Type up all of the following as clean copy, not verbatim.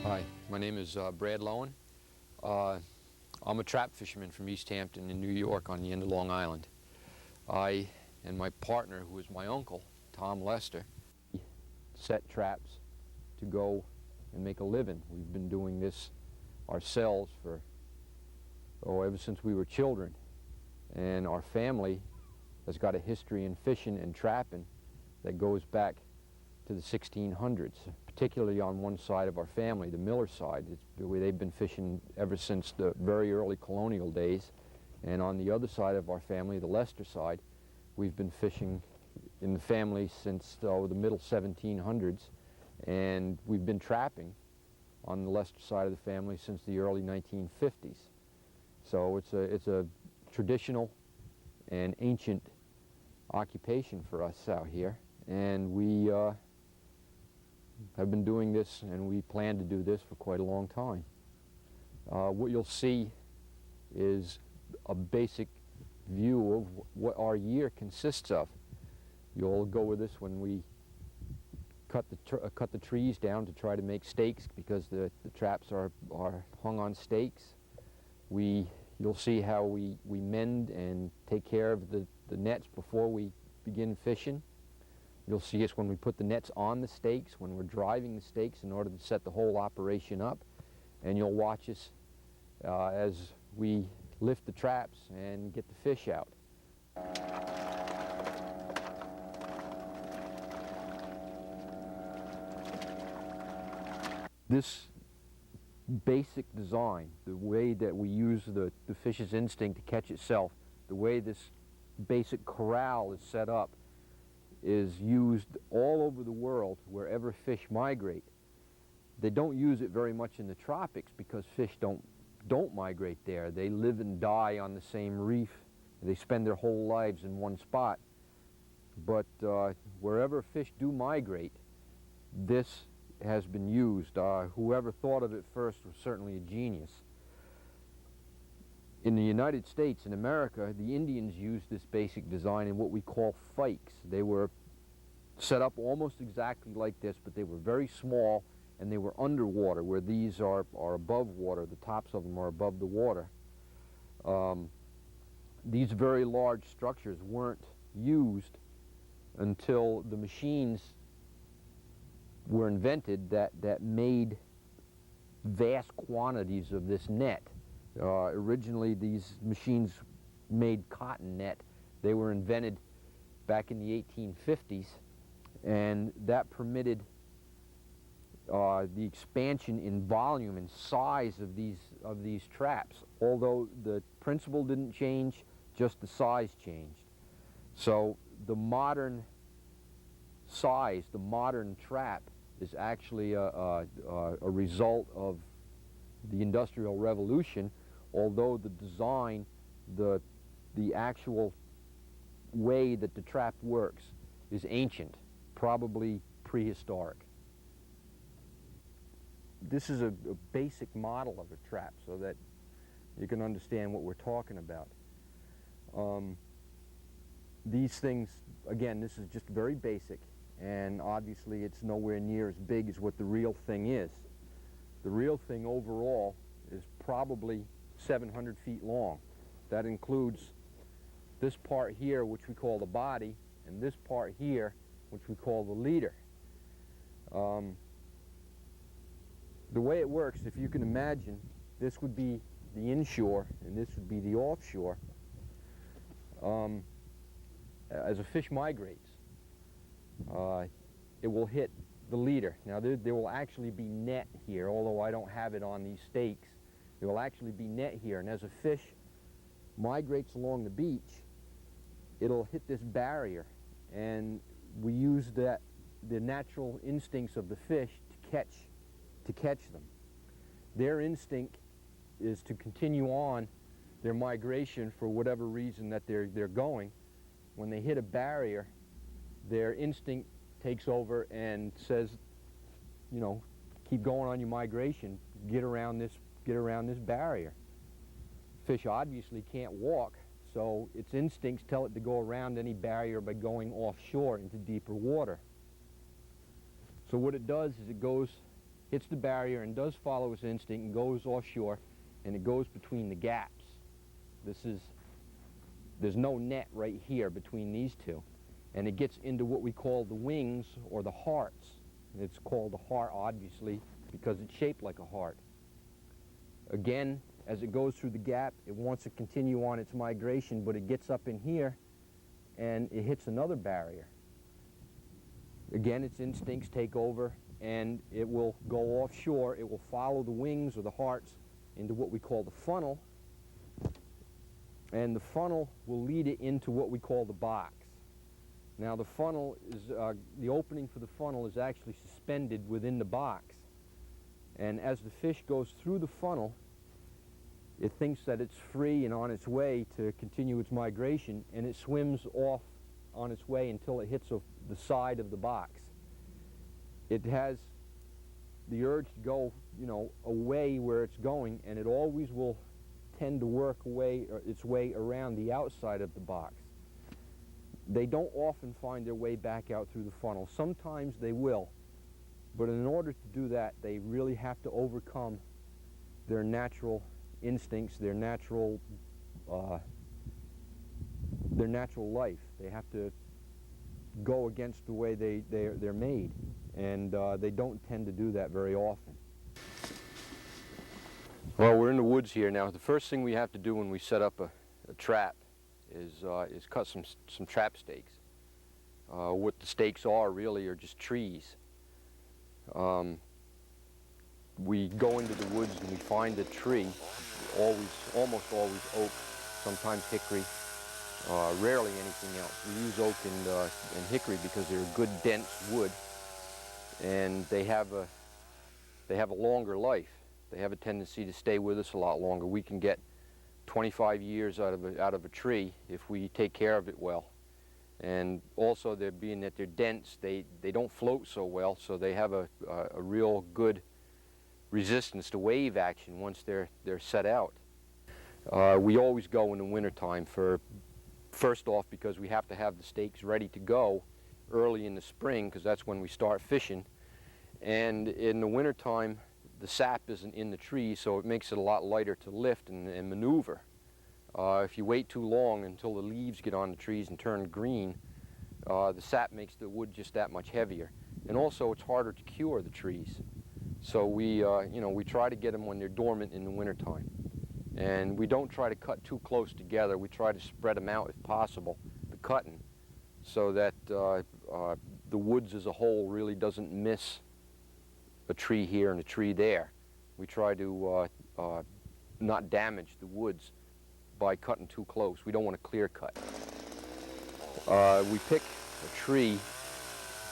Hi, my name is Brad Lowen. I'm a trap fisherman from East Hampton in New York on the end of Long Island. I and my partner, who is my uncle, Tom Lester, set traps to go and make a living. We've been doing this ourselves for, ever since we were children. And our family has got a history in fishing and trapping that goes back to the 1600s, particularly on one side of our family, the Miller side. They've been fishing ever since the very early colonial days. And on the other side of our family, the Lester side, we've been fishing in the family since the middle 1700s. And we've been trapping on the Lester side of the family since the early 1950s. So it's a traditional and ancient occupation for us out here. And we have been doing this, and we plan to do this for quite a long time. What you'll see is a basic view of what our year consists of. You'll go with us when we cut the trees down to try to make stakes, because the traps are hung on stakes. You'll see how we mend and take care of the nets before we begin fishing. You'll see us when we put the nets on the stakes, when we're driving the stakes in order to set the whole operation up. And you'll watch us as we lift the traps and get the fish out. This basic design, the way that we use the fish's instinct to catch itself, the way this basic corral is set up, is used all over the world wherever fish migrate. They don't use it very much in the tropics because fish don't migrate there. They live and die on the same reef. They spend their whole lives in one spot. But wherever fish do migrate, this has been used. Whoever thought of it first was certainly a genius. In the United States, in America, the Indians used this basic design in what we call fikes. They were set up almost exactly like this, but they were very small, and they were underwater, where these are above water. The tops of them are above the water. These very large structures weren't used until the machines were invented that made vast quantities of this net. Originally, these machines made cotton net. They were invented back in the 1850s, and that permitted the expansion in volume and size of these traps. Although the principle didn't change, just the size changed. So the modern size, the modern trap, is actually a result of the Industrial Revolution, although the design, the actual way that the trap works is ancient, probably prehistoric. This is a basic model of a trap so that you can understand what we're talking about. These things, again, this is just very basic, and obviously it's nowhere near as big as what the real thing is. The real thing overall is probably 700 feet long. That includes this part here, which we call the body, and this part here, which we call the leader. The way it works, if you can imagine, this would be the inshore and this would be the offshore. as a fish migrates, it will hit the leader. Now there will actually be net here, although I don't have it on these stakes. There will actually be net here, and as a fish migrates along the beach, it'll hit this barrier, and we use the natural instincts of the fish to catch them. Their instinct is to continue on their migration for whatever reason that they're going. When they hit a barrier, their instinct takes over and says, you know, keep going on your migration, get around this barrier. Fish obviously can't walk, so its instincts tell it to go around any barrier by going offshore into deeper water. So what it does is it goes, hits the barrier and does follow its instinct and goes offshore, and it goes between the gaps. There's no net right here between these two, and it gets into what we call the wings or the hearts. It's called a heart obviously because it's shaped like a heart. Again, as it goes through the gap, it wants to continue on its migration, but it gets up in here and it hits another barrier. Again, its instincts take over and it will go offshore. It will follow the wings or the hearts into what we call the funnel, and the funnel will lead it into what we call the box. Now the funnel is, the opening for the funnel is actually suspended within the box, and as the fish goes through the funnel, it thinks that it's free and on its way to continue its migration, and it swims off on its way until it hits the side of the box. It has the urge to go, you know, away where it's going, and it always will tend to work its way around the outside of the box. They don't often find their way back out through the funnel. Sometimes they will, but in order to do that, they really have to overcome their natural instincts, their natural life. They have to go against the way they're made, and they don't tend to do that very often. Well, we're in the woods here now. The first thing we have to do when we set up a trap is cut some trap stakes. What the stakes are really are just trees. We go into the woods and we find a tree, almost always oak, sometimes hickory, rarely anything else. We use oak and hickory because they're a good dense wood, and they have a longer life. They have a tendency to stay with us a lot longer. We can get 25 years out of a tree if we take care of it well. And also, being that they're dense, they don't float so well, so they have a real good resistance to wave action once they're set out. We always go in the wintertime first off because we have to have the stakes ready to go early in the spring, because that's when we start fishing. And in the wintertime, the sap isn't in the tree, so it makes it a lot lighter to lift and maneuver. If you wait too long until the leaves get on the trees and turn green, the sap makes the wood just that much heavier. And also, it's harder to cure the trees. So we try to get them when they're dormant in the wintertime. And we don't try to cut too close together. We try to spread them out if possible, the cutting, so that the woods as a whole really doesn't miss a tree here and a tree there. We try to not damage the woods by cutting too close. We don't want to clear cut. We pick a tree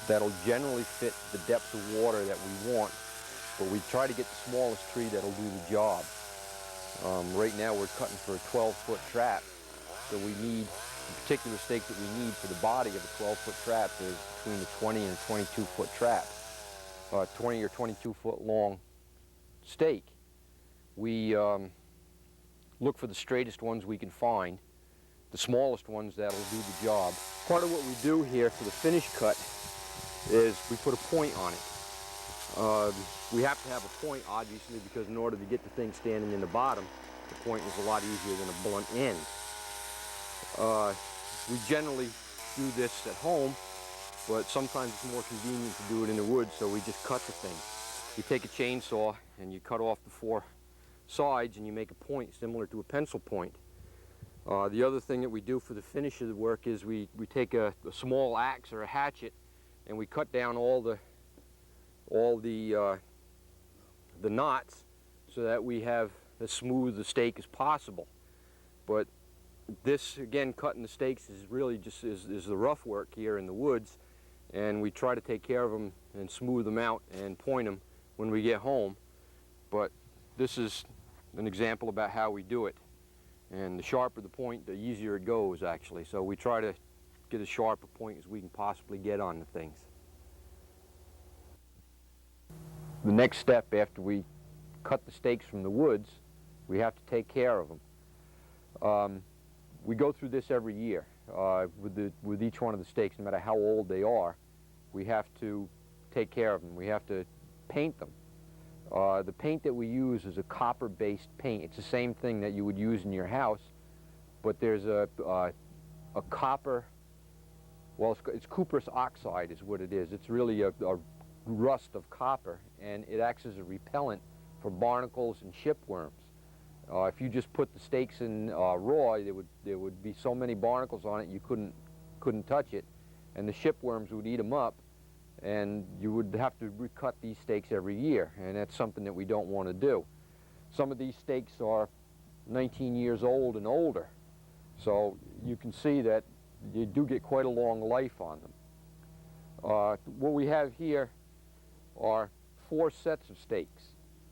that'll generally fit the depth of water that we want, but we try to get the smallest tree that'll do the job. Right now we're cutting for a 12-foot trap, so we need the particular stake that we need for the body of a 12-foot trap is between the 20 and 22-foot trap. 20 or 22-foot long stake. We look for the straightest ones we can find, the smallest ones that'll do the job. Part of what we do here for the finish cut is we put a point on it. We have to have a point, obviously, because in order to get the thing standing in the bottom, the point is a lot easier than a blunt end. We generally do this at home, but sometimes it's more convenient to do it in the woods, so we just cut the thing. You take a chainsaw and you cut off the 4 sides and you make a point similar to a pencil point. The other thing that we do for the finish of the work is we take a small axe or a hatchet and we cut down all the knots so that we have as smooth a stake as possible. But this, again, cutting the stakes is really just is the rough work here in the woods, and we try to take care of them and smooth them out and point them when we get home. But this is an example about how we do it. And the sharper the point, the easier it goes, actually. So we try to get as sharp a point as we can possibly get on the things. The next step after we cut the stakes from the woods, we have to take care of them. We go through this every year with each one of the stakes, no matter how old they are. We have to take care of them. We have to paint them. The paint that we use is a copper-based paint. It's the same thing that you would use in your house, but there's a copper, well, it's cuprous oxide is what it is. It's really a rust of copper, and it acts as a repellent for barnacles and shipworms. If you just put the stakes in raw, there would be so many barnacles on it you couldn't touch it, and the shipworms would eat them up, and you would have to recut these stakes every year, and that's something that we don't want to do. Some of these stakes are 19 years old and older, so you can see that you do get quite a long life on them. What we have here are 4 sets of stakes.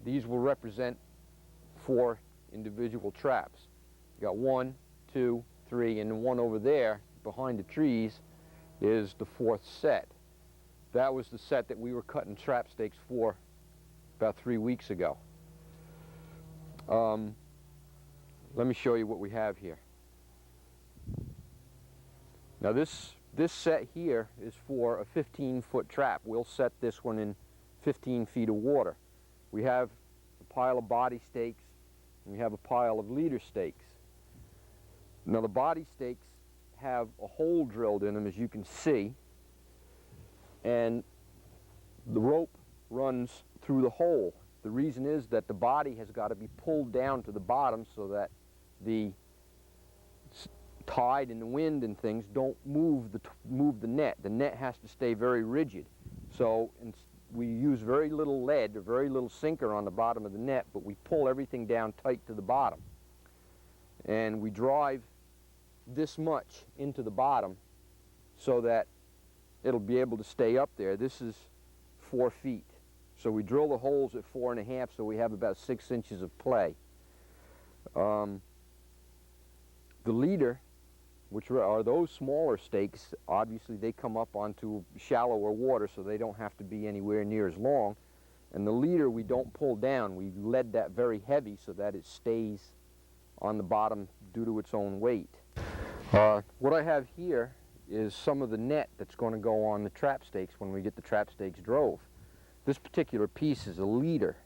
These will represent 4 individual traps. You got 1, 2, 3, and the one over there behind the trees is the 4th set. That was the set that we were cutting trap stakes for about 3 weeks ago. Let me show you what we have here. Now this set here is for a 15-foot trap. We'll set this one in 15 feet of water. We have a pile of body stakes and we have a pile of leader stakes. Now the body stakes have a hole drilled in them, as you can see, and the rope runs through the hole. The reason is that the body has got to be pulled down to the bottom so that the tide and the wind and things don't move the net. The net has to stay very rigid. So we use very little lead or very little sinker on the bottom of the net, but we pull everything down tight to the bottom. And we drive this much into the bottom so that it'll be able to stay up there. This is 4 feet. So we drill the holes at 4.5, so we have about 6 inches of play. The leader, which are those smaller stakes, obviously they come up onto shallower water, so they don't have to be anywhere near as long. And the leader we don't pull down. We lead that very heavy so that it stays on the bottom due to its own weight. What I have here is some of the net that's going to go on the trap stakes when we get the trap stakes drove. This particular piece is a leader.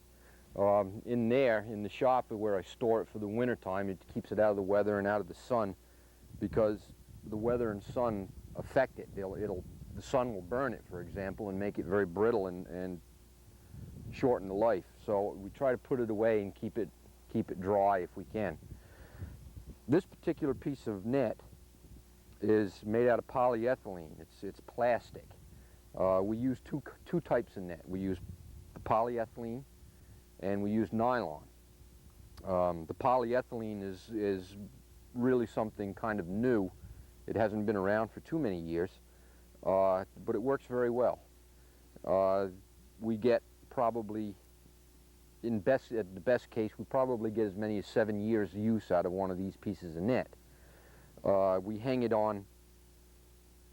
In there, in the shop where I store it for the winter time, it keeps it out of the weather and out of the sun, because the weather and sun affect it. The sun will burn it, for example, and make it very brittle and shorten the life. So we try to put it away and keep it dry if we can. This particular piece of net is made out of polyethylene. It's plastic. We use two types of net. We use the polyethylene and we use nylon. The polyethylene is really something kind of new. It hasn't been around for too many years, but it works very well. We get probably, at the best case, we probably get as many as 7 years use out of one of these pieces of net. We hang it on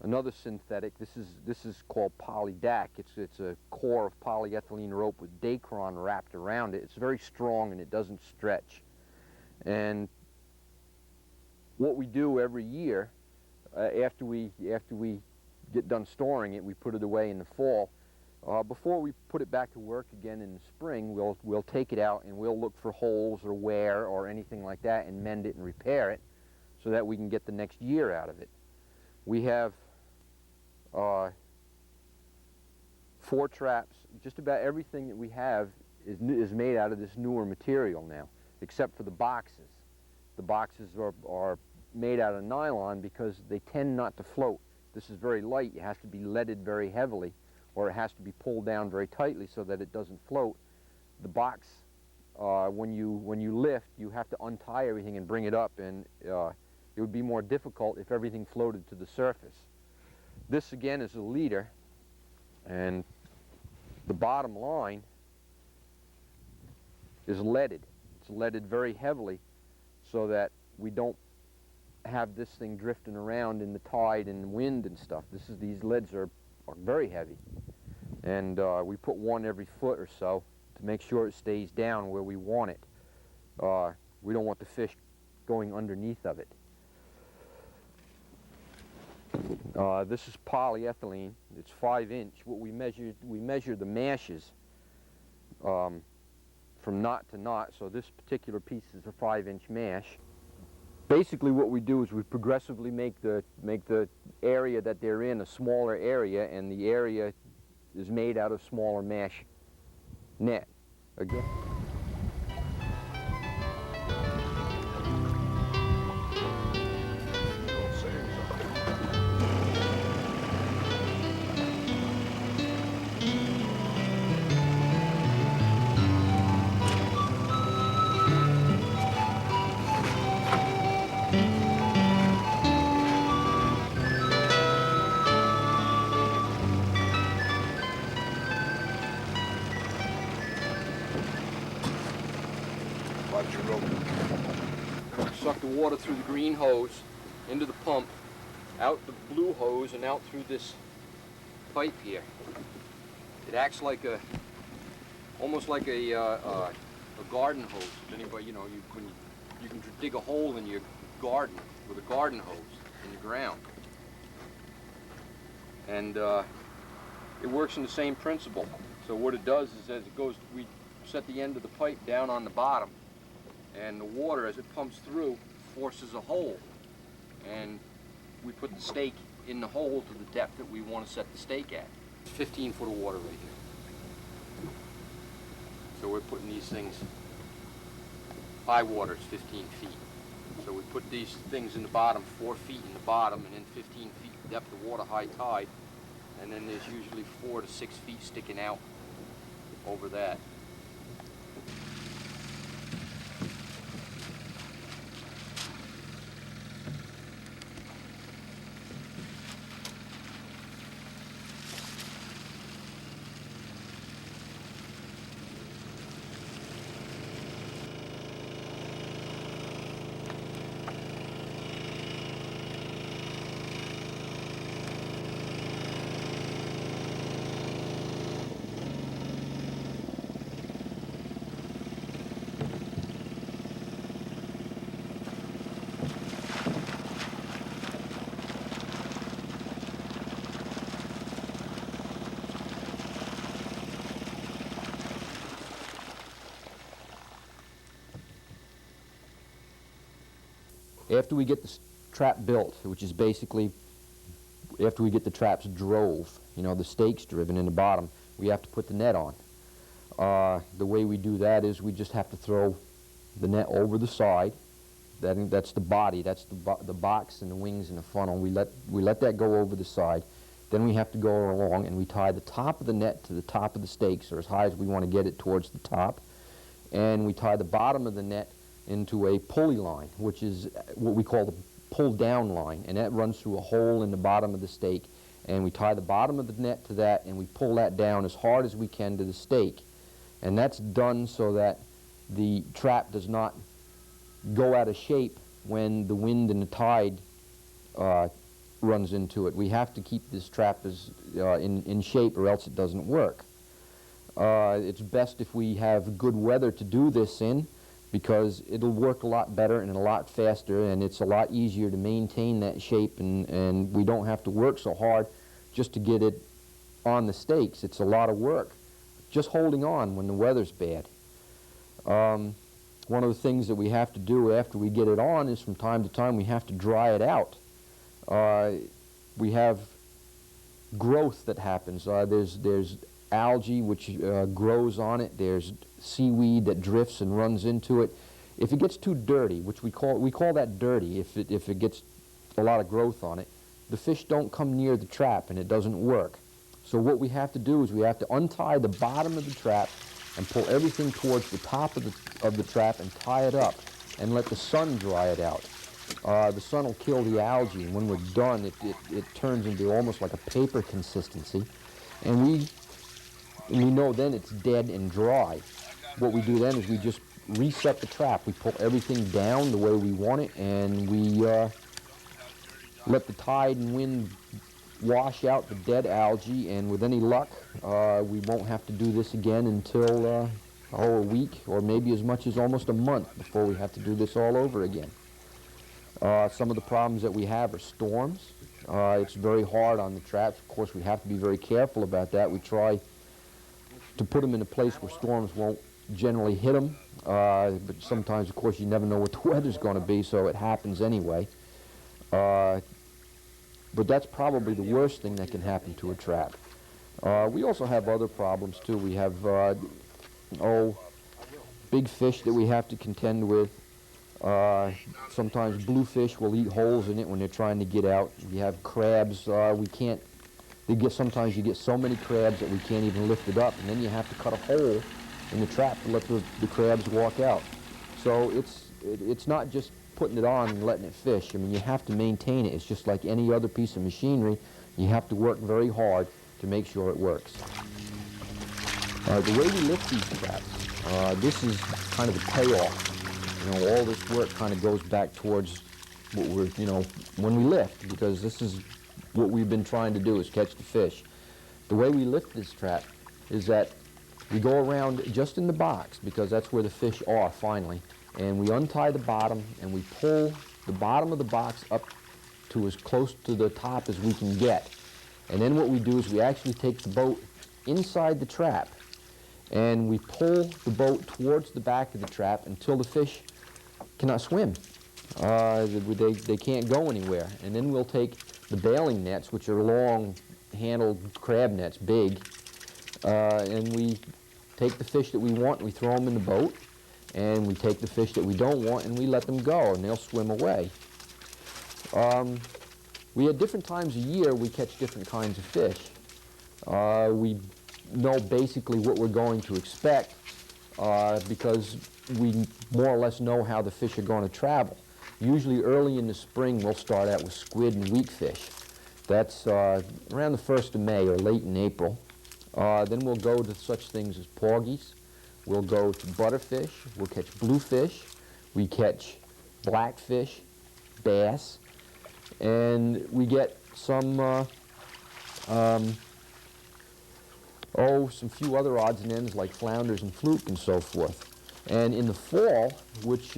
another synthetic. This is called polydac. It's a core of polyethylene rope with Dacron wrapped around it. It's very strong and it doesn't stretch. And what we do every year, after we get done storing it, we put it away in the fall. Before we put it back to work again in the spring, we'll take it out and we'll look for holes or wear or anything like that and mend it and repair it so that we can get the next year out of it. We have 4 traps. Just about everything that we have is made out of this newer material now, except for the boxes. The boxes are made out of nylon because they tend not to float. This is very light. It has to be leaded very heavily, or it has to be pulled down very tightly so that it doesn't float. The box, when you lift, you have to untie everything and bring it up, and it would be more difficult if everything floated to the surface. This again is a leader, and the bottom line is leaded. It's leaded very heavily so that we don't have this thing drifting around in the tide and wind and stuff. These leads are very heavy, and we put one every foot or so to make sure it stays down where we want it. We don't want the fish going underneath of it. This is polyethylene. It's 5-inch. What we measure the mashes from knot to knot. So this particular piece is a 5-inch mash. Basically, what we do is we progressively make the area that they're in a smaller area, and the area is made out of smaller mash net. Again. Suck the water through the green hose into the pump, out the blue hose, and out through this pipe here. It acts like almost like a garden hose. If anybody, you can dig a hole in your garden with a garden hose in the ground, and it works in the same principle. So what it does is, as it goes, we set the end of the pipe down on the bottom, and the water, as it pumps through, forces a hole, and we put the stake in the hole to the depth that we want to set the stake at. It's 15 foot of water right here. So we're putting these things, high water is 15 feet. So we put these things in the bottom, 4 feet in the bottom, and then 15 feet depth of water, high tide, and then there's usually 4 to 6 feet sticking out over that. After we get the trap built, which is basically after we get the traps drove, the stakes driven in the bottom, we have to put the net on. The way we do that is we just have to throw the net over the side. That's the body, that's the box and the wings and the funnel. We let that go over the side. Then we have to go along and we tie the top of the net to the top of the stakes, or as high as we want to get it towards the top. And we tie the bottom of the net into a pulley line, which is what we call the pull-down line, and that runs through a hole in the bottom of the stake, and we tie the bottom of the net to that, and we pull that down as hard as we can to the stake, and that's done so that the trap does not go out of shape when the wind and the tide runs into it. We have to keep this trap in shape, or else it doesn't work. It's best if we have good weather to do this in, because it'll work a lot better and a lot faster, and it's a lot easier to maintain that shape, and we don't have to work so hard just to get it on the stakes. It's a lot of work just holding on when the weather's bad. One of the things that we have to do after we get it on is, from time to time, we have to dry it out. We have growth that happens. There's algae which grows on it. There's seaweed that drifts and runs into it, If it gets too dirty, which we call that dirty, if it gets a lot of growth on it, the fish don't come near the trap and it doesn't work. So what we have to do is we have to untie the bottom of the trap and pull everything towards the top of the trap and tie it up and let the sun dry it out. The sun will kill the algae, and when we're done, it turns into almost like a paper consistency. And we know then it's dead and dry. What we do then is we just reset the trap. We pull everything down the way we want it, and we let the tide and wind wash out the dead algae, and with any luck, we won't have to do this again until a week or maybe as much as almost a month before we have to do this all over again. Some of the problems that we have are storms. It's very hard on the traps. Of course, we have to be very careful about that. We try to put them in a place where storms won't generally hit them, but sometimes, of course, you never know what the weather's going to be, so it happens anyway. But that's probably the worst thing that can happen to a trap. We also have other problems too. We have big fish that we have to contend with. Sometimes bluefish will eat holes in it when they're trying to get out. We have crabs. Sometimes you get so many crabs that we can't even lift it up, and then you have to cut a hole in the trap to let the crabs walk out. So it's not just putting it on and letting it fish. I mean, you have to maintain it. It's just like any other piece of machinery. You have to work very hard to make sure it works. The way we lift these traps, this is kind of the payoff. All this work kind of goes back towards what we're, when we lift, because this is what we've been trying to do, is catch the fish. The way we lift this trap is that we go around just in the box, because that's where the fish are finally, and we untie the bottom and we pull the bottom of the box up to as close to the top as we can get. And then what we do is we actually take the boat inside the trap and we pull the boat towards the back of the trap until the fish cannot swim. They can't go anywhere. And then we'll take the bailing nets, which are long-handled crab nets, big, and we take the fish that we want, we throw them in the boat, and we take the fish that we don't want and we let them go, and they'll swim away. We at different times a year we catch different kinds of fish. We know basically what we're going to expect because we more or less know how the fish are going to travel. Usually early in the spring we'll start out with squid and weakfish. That's around the 1st of May or late in April. Then we'll go to such things as porgies. We'll go to butterfish. We'll catch bluefish. We catch blackfish, bass, and we get some few other odds and ends like flounders and fluke and so forth. And in the fall, which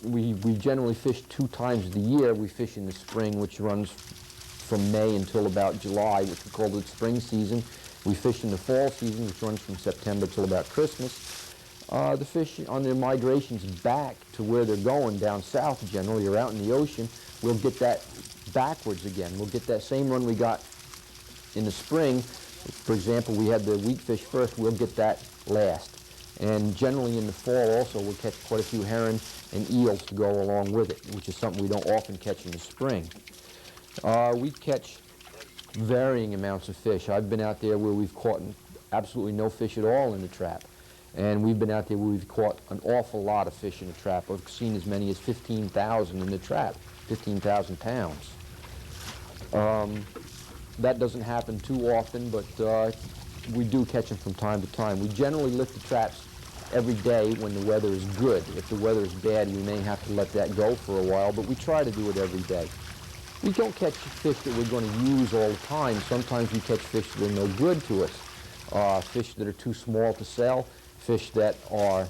we generally fish 2 times the year, we fish in the spring, which runs from May until about July, which we call the spring season. We fish in the fall season, which runs from September till about Christmas. The fish on their migrations back to where they're going, down south generally, or out in the ocean, we'll get that backwards again. We'll get that same run we got in the spring. For example, we had the weakfish first, we'll get that last. And generally in the fall also we'll catch quite a few herring and eels to go along with it, which is something we don't often catch in the spring. We catch varying amounts of fish. I've been out there where we've caught absolutely no fish at all in the trap. And we've been out there where we've caught an awful lot of fish in the trap. I've seen as many as 15,000 in the trap, 15,000 pounds. That doesn't happen too often, but we do catch them from time to time. We generally lift the traps every day when the weather is good. If the weather is bad, we may have to let that go for a while, but we try to do it every day. We don't catch fish that we're going to use all the time. Sometimes we catch fish that are no good to us. Fish that are too small to sell, fish that are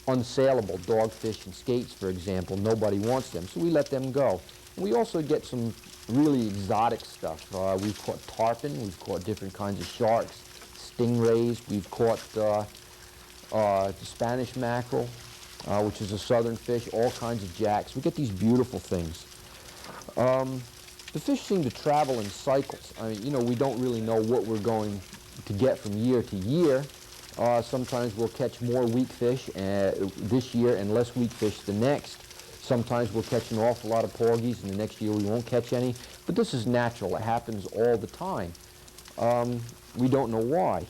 unsaleable, dogfish and skates, for example. Nobody wants them, so we let them go. And we also get some really exotic stuff. We've caught tarpon, we've caught different kinds of sharks, stingrays, we've caught the Spanish mackerel, which is a southern fish, all kinds of jacks. We get these beautiful things. The fish seem to travel in cycles. I mean, we don't really know what we're going to get from year to year. Sometimes we'll catch more weak fish this year and less weak fish the next. Sometimes we'll catch an awful lot of porgies and the next year we won't catch any. But this is natural. It happens all the time. We don't know why.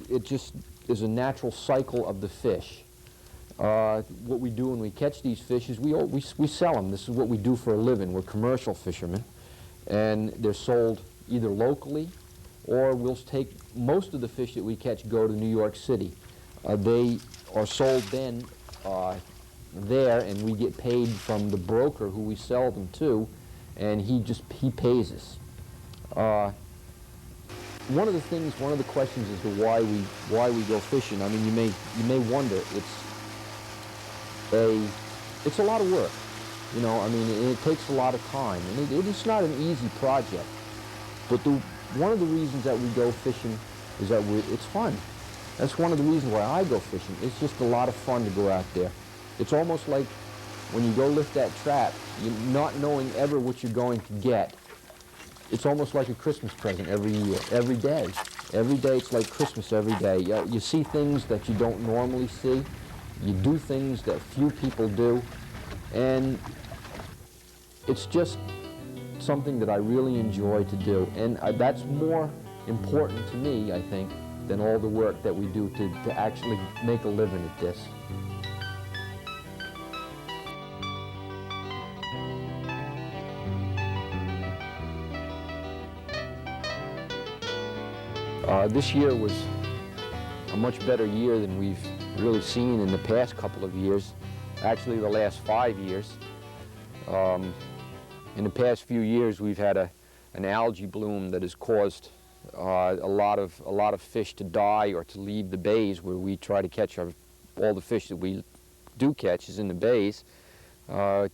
It just is a natural cycle of the fish. What we do when we catch these fish is we sell them. This is what we do for a living. We're commercial fishermen, and they're sold either locally, or we'll take most of the fish that we catch go to New York City. They are sold then there, and we get paid from the broker who we sell them to, and he pays us. One of the questions as to why we go fishing. I mean, you may wonder. It's a lot of work, you know. I mean, it takes a lot of time, and it's not an easy project. But one of the reasons that we go fishing is that it's fun. That's one of the reasons why I go fishing. It's just a lot of fun to go out there. It's almost like when you go lift that trap, you're not knowing ever what you're going to get. It's almost like a Christmas present every year, every day. Every day it's like Christmas every day. You see things that you don't normally see. You do things that few people do. And it's just something that I really enjoy to do. And that's more important to me, I think, than all the work that we do to actually make a living at this. This year was a much better year than we've really seen in the past couple of years, actually the last 5 years. In the past few years we've had an algae bloom that has caused a lot of fish to die or to leave the bays where we try to catch all the fish that we do catch is in the bays. And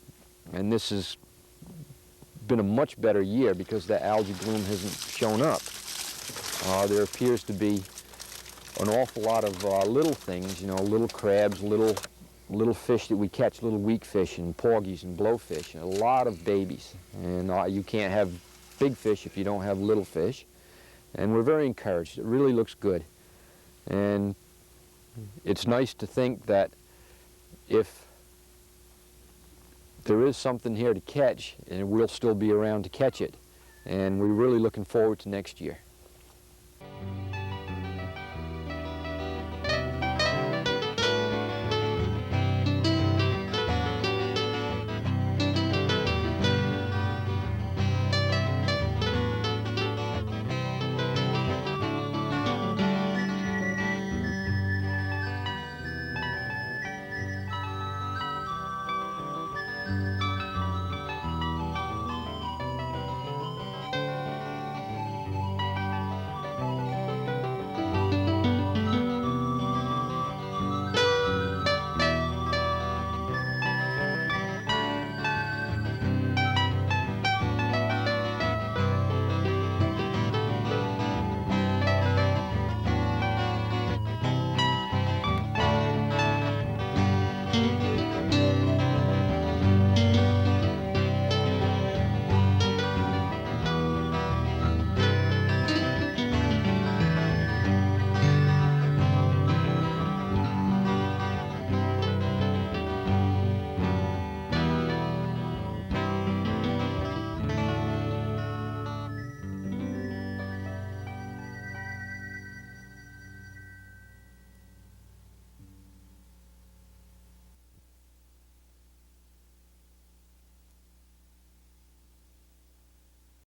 this has been a much better year because the algae bloom hasn't shown up. There appears to be an awful lot of little things, you know, little crabs, little fish that we catch, little weak fish and porgies and blowfish, and a lot of babies. And you can't have big fish if you don't have little fish. And we're very encouraged. It really looks good. And it's nice to think that if there is something here to catch, and we'll still be around to catch it. And we're really looking forward to next year.